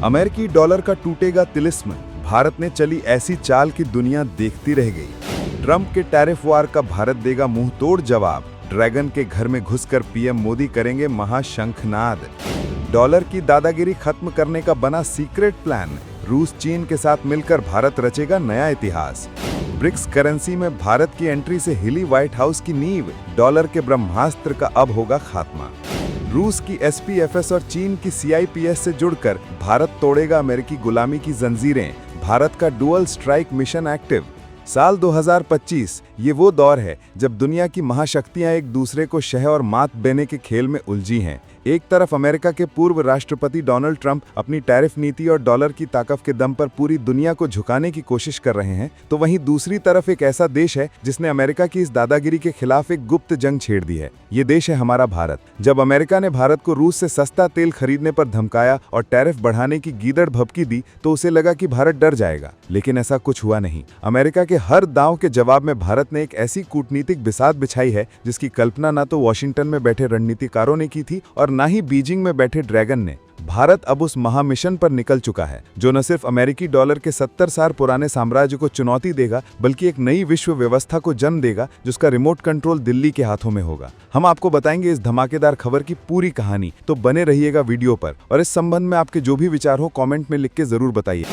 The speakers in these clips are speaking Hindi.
अमेरिकी डॉलर का टूटेगा तिलिस्म, भारत ने चली ऐसी चाल की दुनिया देखती रह गई। ट्रंप के टैरिफ वार का भारत देगा मुंहतोड़ जवाब। ड्रैगन के घर में घुसकर पीएम मोदी करेंगे महाशंखनाद। डॉलर की दादागिरी खत्म करने का बना सीक्रेट प्लान। रूस चीन के साथ मिलकर भारत रचेगा नया इतिहास। ब्रिक्स करेंसी में भारत की एंट्री से हिली व्हाइट हाउस की नींव। डॉलर के ब्रह्मास्त्र का अब होगा खात्मा। रूस की SPFS और चीन की CIPS से जुड़कर भारत तोड़ेगा अमेरिकी गुलामी की जंजीरें। भारत का डुअल स्ट्राइक मिशन एक्टिव। साल 2025 ये वो दौर है जब दुनिया की महाशक्तियां एक दूसरे को शह और मात देने के खेल में उलझी हैं। एक तरफ अमेरिका के पूर्व राष्ट्रपति डोनाल्ड ट्रंप अपनी टैरिफ नीति और डॉलर की ताकत के दम पर पूरी दुनिया को झुकाने की कोशिश कर रहे हैं, तो वहीं दूसरी तरफ एक ऐसा देश है जिसने अमेरिका की इस दादागिरी के खिलाफ एक गुप्त जंग छेड़ दी है। ये देश है हमारा भारत। जब अमेरिका ने भारत को रूस से सस्ता तेल खरीदने पर धमकाया और टैरिफ बढ़ाने की गीदड़ भभकी दी तो उसे लगा कि भारत डर जाएगा, लेकिन ऐसा कुछ हुआ नहीं। अमेरिका के हर दांव के जवाब में भारत ने एक ऐसी कूटनीतिक बिसात बिछाई है जिसकी कल्पना ना तो वॉशिंगटन में बैठे रणनीतिकारों ने की थी और ना ही बीजिंग में बैठे ड्रैगन ने। भारत अब उस महामिशन पर निकल चुका है जो न सिर्फ अमेरिकी डॉलर के 70 साल पुराने साम्राज्य को चुनौती देगा, बल्कि एक नई विश्व व्यवस्था को जन्म देगा जिसका रिमोट कंट्रोल दिल्ली के हाथों में होगा। हम आपको बताएंगे इस धमाकेदार खबर की पूरी कहानी, तो बने रहिएगा वीडियो पर। और इस संबंध में आपके जो भी विचार हो कमेंट में लिख के जरूर बताइए।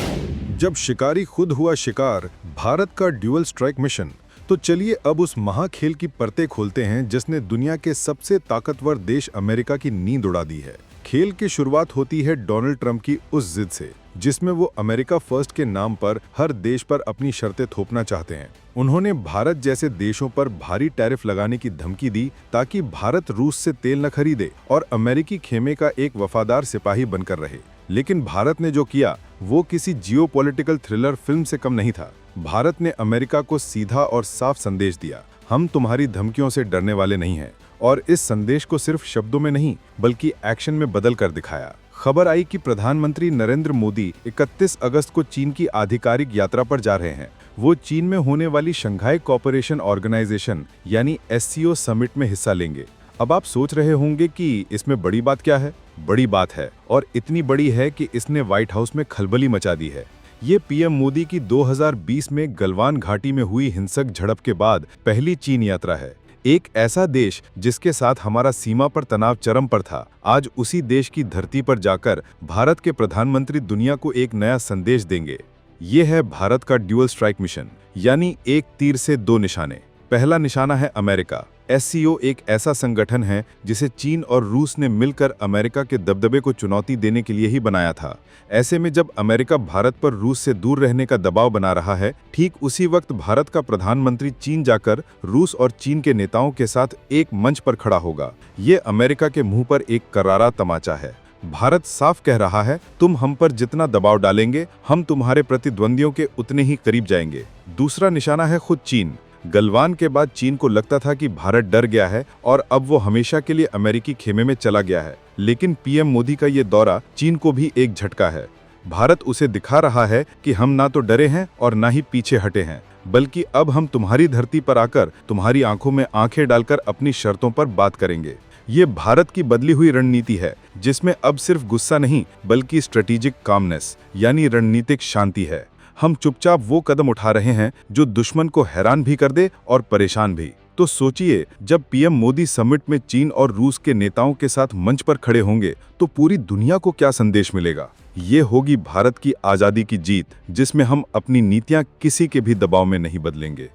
जब शिकारी खुद हुआ शिकार, भारत का ड्यूअल स्ट्राइक मिशन, तो चलिए अब उस महाखेल की परतें खोलते हैं जिसने दुनिया के सबसे ताकतवर देश अमेरिका की नींद उड़ा दी है। खेल की शुरुआत होती है डोनाल्ड ट्रंप की उस जिद से जिसमें वो अमेरिका फर्स्ट के नाम पर हर देश पर अपनी शर्तें थोपना चाहते हैं। उन्होंने भारत जैसे देशों पर भारी टैरिफ लगाने की धमकी दी ताकि भारत रूस से तेल न खरीदे और अमेरिकी खेमे का एक वफादार सिपाही बनकर रहे। लेकिन भारत ने जो किया वो किसी जियोपॉलिटिकल थ्रिलर फिल्म से कम नहीं था। भारत ने अमेरिका को सीधा और साफ संदेश दिया, हम तुम्हारी धमकियों से डरने वाले नहीं हैं। और इस संदेश को सिर्फ शब्दों में नहीं बल्कि एक्शन में बदल कर दिखाया। खबर आई कि प्रधानमंत्री नरेंद्र मोदी 31 अगस्त को चीन की आधिकारिक यात्रा पर जा रहे हैं। वो चीन में होने वाली शंघाई कोऑपरेशन ऑर्गेनाइजेशन यानी SCO समिट में हिस्सा लेंगे। अब आप सोच रहे होंगे कि इसमें बड़ी बात क्या है? बड़ी बात है, और इतनी बड़ी है कि इसने व्हाइट हाउस में खलबली मचा दी है। ये पीएम मोदी की 2020 में गलवान घाटी में हुई हिंसक झड़प के बाद पहली चीन यात्रा है। एक ऐसा देश जिसके साथ हमारा सीमा पर तनाव चरम पर था, आज उसी देश की धरती पर जाकर भारत के प्रधानमंत्री दुनिया को एक नया संदेश देंगे। ये है भारत का ड्यूअल स्ट्राइक मिशन, यानी एक तीर से दो निशाने। पहला निशाना है अमेरिका। SCO एक ऐसा संगठन है जिसे चीन और रूस ने मिलकर अमेरिका के दबदबे को चुनौती देने के लिए ही बनाया था। ऐसे में जब अमेरिका भारत पर रूस से दूर रहने का दबाव बना रहा है, ठीक उसी वक्त भारत का प्रधानमंत्री चीन जाकर रूस और चीन के नेताओं के साथ एक मंच पर खड़ा होगा। ये अमेरिका के मुंह पर एक करारा तमाचा है। भारत साफ कह रहा है, तुम हम पर जितना दबाव डालेंगे, हम तुम्हारे प्रतिद्वंदियों के उतने ही करीब जाएंगे। दूसरा निशाना है खुद चीन। गलवान के बाद चीन को लगता था कि भारत डर गया है और अब वो हमेशा के लिए अमेरिकी खेमे में चला गया है। लेकिन पीएम मोदी का ये दौरा चीन को भी एक झटका है। भारत उसे दिखा रहा है कि हम ना तो डरे हैं और ना ही पीछे हटे हैं, बल्कि अब हम तुम्हारी धरती पर आकर तुम्हारी आंखों में आंखें डालकर अपनी शर्तों पर बात करेंगे। ये भारत की बदली हुई रणनीति है जिसमें अब सिर्फ गुस्सा नहीं बल्कि स्ट्रेटेजिक कामनेस यानी रणनीतिक शांति है। हम चुपचाप वो कदम उठा रहे हैं जो दुश्मन को हैरान भी कर दे और परेशान भी। तो सोचिए, जब पीएम मोदी समिट में चीन और रूस के नेताओं के साथ मंच पर खड़े होंगे तो पूरी दुनिया को क्या संदेश मिलेगा? ये होगी भारत की आजादी की जीत, जिसमें हम अपनी नीतियां किसी के भी दबाव में नहीं बदलेंगे।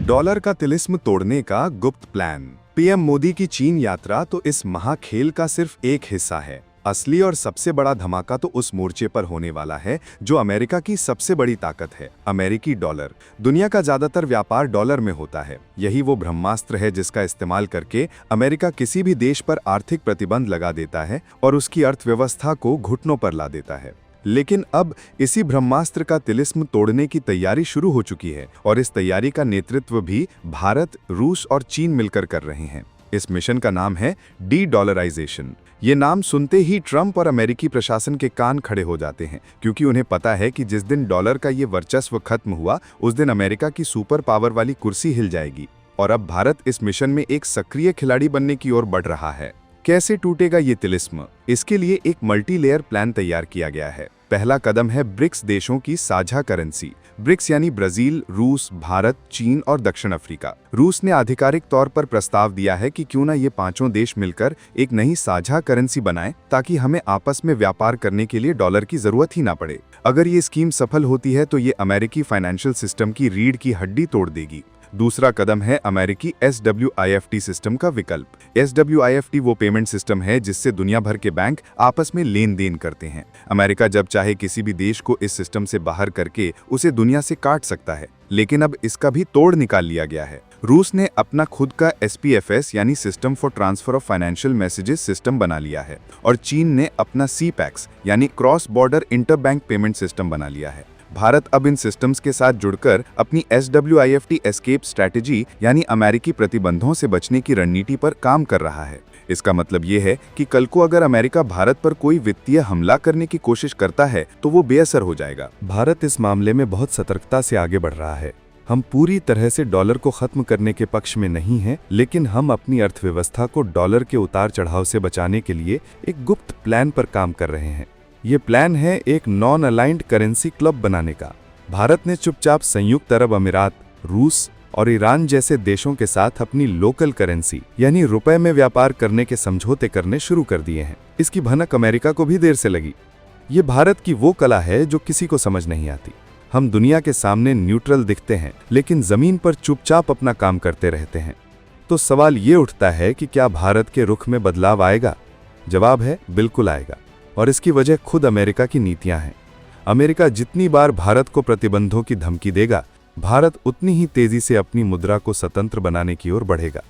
डॉलर का तिलिस्म तोड़ने का गुप्त प्लान। पीएम मोदी की चीन यात्रा तो इस महाखेल का सिर्फ एक हिस्सा है। असली और सबसे बड़ा धमाका तो उस मोर्चे पर होने वाला है जो अमेरिका की सबसे बड़ी ताकत है, अमेरिकी डॉलर। दुनिया का ज्यादातर व्यापार डॉलर में होता है। यही वो ब्रह्मास्त्र है जिसका इस्तेमाल करके अमेरिका किसी भी देश पर आर्थिक प्रतिबंध लगा देता है और उसकी अर्थव्यवस्था को घुटनों पर ला देता है। लेकिन अब इसी ब्रह्मास्त्र का तिलिस्म तोड़ने की तैयारी शुरू हो चुकी है और इस तैयारी का नेतृत्व भी भारत, रूस और चीन मिलकर कर रहे हैं। इस मिशन का नाम है डी-डॉलराइजेशन। ये नाम सुनते ही ट्रंप और अमेरिकी प्रशासन के कान खड़े हो जाते हैं, क्योंकि उन्हें पता है कि जिस दिन डॉलर का ये वर्चस्व खत्म हुआ उस दिन अमेरिका की सुपर पावर वाली कुर्सी हिल जाएगी। और अब भारत इस मिशन में एक सक्रिय खिलाड़ी बनने की ओर बढ़ रहा है। कैसे टूटेगा ये तिलिस्म? इसके लिए एक मल्टी लेयर प्लान तैयार किया गया है। पहला कदम है ब्रिक्स देशों की साझा करेंसी। ब्रिक्स यानी ब्राजील, रूस, भारत, चीन और दक्षिण अफ्रीका। रूस ने आधिकारिक तौर पर प्रस्ताव दिया है कि क्यों ना ये पांचों देश मिलकर एक नई साझा करेंसी बनाएं, ताकि हमें आपस में व्यापार करने के लिए डॉलर की जरूरत ही ना पड़े। अगर ये स्कीम सफल होती है तो ये अमेरिकी फाइनेंशियल सिस्टम की रीढ़ की हड्डी तोड़ देगी। दूसरा कदम है अमेरिकी SWIFT सिस्टम का विकल्प। SWIFT वो पेमेंट सिस्टम है जिससे दुनिया भर के बैंक आपस में लेन देन करते हैं। अमेरिका जब चाहे किसी भी देश को इस सिस्टम से बाहर करके उसे दुनिया से काट सकता है, लेकिन अब इसका भी तोड़ निकाल लिया गया है। रूस ने अपना खुद का SPFS यानी system for transfer of financial messages system बना लिया है, और चीन ने अपना CPEX यानी cross border interbank payment system बना लिया है। भारत अब इन सिस्टम्स के साथ जुड़कर अपनी SWIFT एस्केप स्ट्रैटेजी यानी अमेरिकी प्रतिबंधों से बचने की रणनीति पर काम कर रहा है। इसका मतलब ये है कि कल को अगर अमेरिका भारत पर कोई वित्तीय हमला करने की कोशिश करता है तो वो बेअसर हो जाएगा। भारत इस मामले में बहुत सतर्कता से आगे बढ़ रहा है। हम पूरी तरह से डॉलर को खत्म करने के पक्ष में नहीं हैं, लेकिन हम अपनी अर्थव्यवस्था को डॉलर के उतार चढ़ाव से बचाने के लिए एक गुप्त प्लान पर काम कर रहे हैं। ये प्लान है एक नॉन अलाइंड करेंसी क्लब बनाने का। भारत ने चुपचाप संयुक्त अरब अमीरात, रूस और ईरान जैसे देशों के साथ अपनी लोकल करेंसी यानी रुपए में व्यापार करने के समझौते करने शुरू कर दिए हैं। इसकी भनक अमेरिका को भी देर से लगी। ये भारत की वो कला है जो किसी को समझ नहीं आती। हम दुनिया के सामने न्यूट्रल दिखते हैं, लेकिन जमीन पर चुपचाप अपना काम करते रहते हैं। तो सवाल ये उठता है कि क्या भारत के रुख में बदलाव आएगा? जवाब है बिल्कुल आएगा, और इसकी वजह खुद अमेरिका की नीतियां हैं। अमेरिका जितनी बार भारत को प्रतिबंधों की धमकी देगा, भारत उतनी ही तेजी से अपनी मुद्रा को स्वतंत्र बनाने की ओर बढ़ेगा।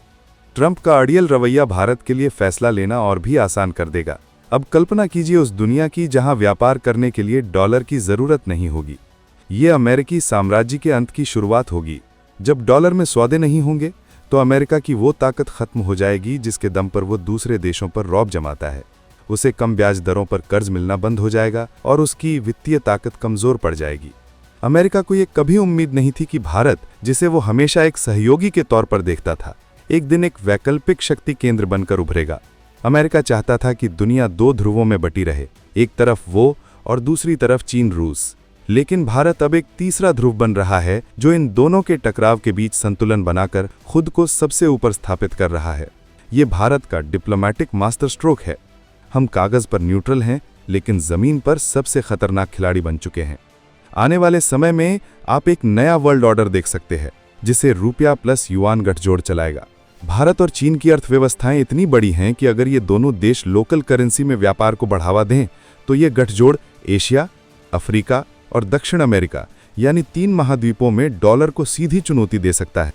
ट्रंप का अड़ियल रवैया भारत के लिए फैसला लेना और भी आसान कर देगा। अब कल्पना कीजिए उस दुनिया की जहां व्यापार करने के लिए डॉलर की जरूरत नहीं होगी। ये अमेरिकी साम्राज्य के अंत की शुरुआत होगी। जब डॉलर में सौदे नहीं होंगे तो अमेरिका की वो ताकत खत्म हो जाएगी जिसके दम पर वो दूसरे देशों पर रौब जमाता है। उसे कम ब्याज दरों पर कर्ज मिलना बंद हो जाएगा और उसकी वित्तीय ताकत कमजोर पड़ जाएगी। अमेरिका को ये कभी उम्मीद नहीं थी कि भारत, जिसे वो हमेशा एक सहयोगी के तौर पर देखता था, एक दिन एक वैकल्पिक शक्ति केंद्र बनकर उभरेगा। अमेरिका चाहता था कि दुनिया दो ध्रुवों में बटी रहे, एक तरफ वो और दूसरी तरफ चीन, रूस। लेकिन भारत अब एक तीसरा ध्रुव बन रहा है जो इन दोनों के टकराव के बीच संतुलन बनाकर खुद को सबसे ऊपर स्थापित कर रहा है। ये भारत का डिप्लोमैटिक मास्टर स्ट्रोक है। हम कागज पर न्यूट्रल हैं, लेकिन जमीन पर सबसे खतरनाक खिलाड़ी बन चुके हैं। आने वाले समय में आप एक नया वर्ल्ड ऑर्डर देख सकते हैं, जिसे रुपया प्लस युआन गठजोड़ चलाएगा। भारत और चीन की अर्थव्यवस्थाएं इतनी बड़ी हैं कि अगर ये दोनों देश लोकल करेंसी में व्यापार को बढ़ावा दें तो ये गठजोड़ एशिया, अफ्रीका और दक्षिण अमेरिका यानी 3 महाद्वीपों में डॉलर को सीधी चुनौती दे सकता है।